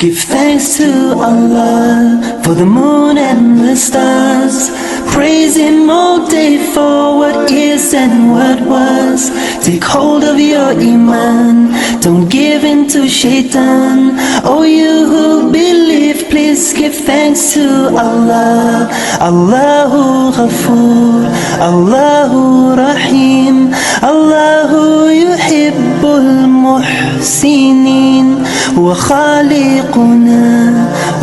Give thanks to Allah for the moon and the stars. Praise Him all day for what is and what was. Take hold of your iman, don't give in to shaitan. Oh, you who believe, please give thanks to Allah. Allahu Ghafoor, Allahu Rahim, Allahu yuhibbul muhsinin. وخالقنا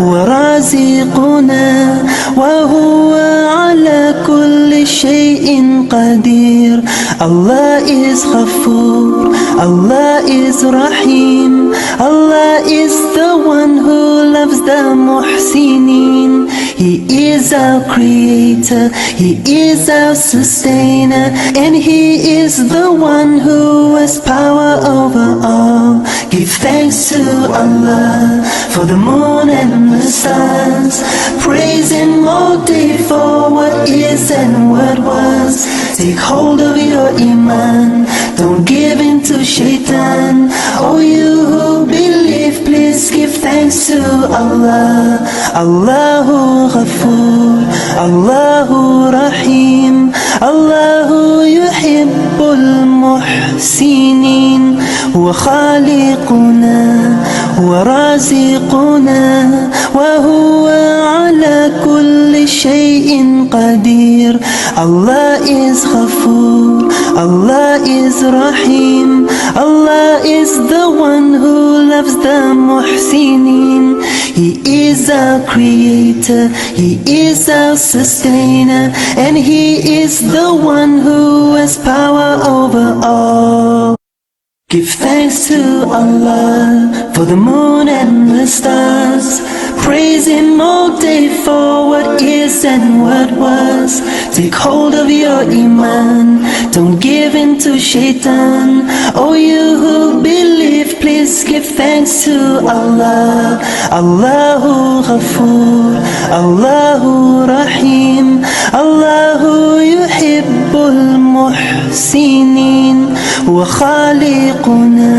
ورازقنا وهو على كل شيء قدير. Allah is Ghafoor, Allah is Rahim, Allah is the one who loves the muhsinin. He is our creator, He is our sustainer, and He is the one who has power over all. Give thanks to Allah for the moon and the stars. Praise Him all day for what is and what was. Take hold of your iman, don't give in to shaitan. Oh, you who believe, please give thanks to Allah. Allahu Ghafoor, Allahu Rahim, Allahu yuhibbul muhsinin. وخالقنا ورازقنا وهو على كل شيء قدير. Allah is Ghafoor, Allah is Rahim, Allah is the one who loves the muhsinin. He is our creator, He is our sustainer, and He is the one who has power over all. Give thanks to Allah for the moon and the stars. Praise Him all day for what is and what was. Take hold of your iman, don't give in to shaitan. Oh, you who believe, please give thanks to Allah. Allahu Ghafoor, Allahu Rahim, Allahu yuhibbul muhsinin. وخالقنا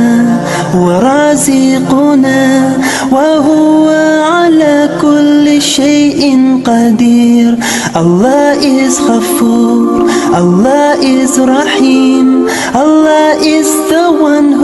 ورازقنا وهو على كل شيء قدير. Allah is Ghafoor, Allah is Rahim, Allah is the one who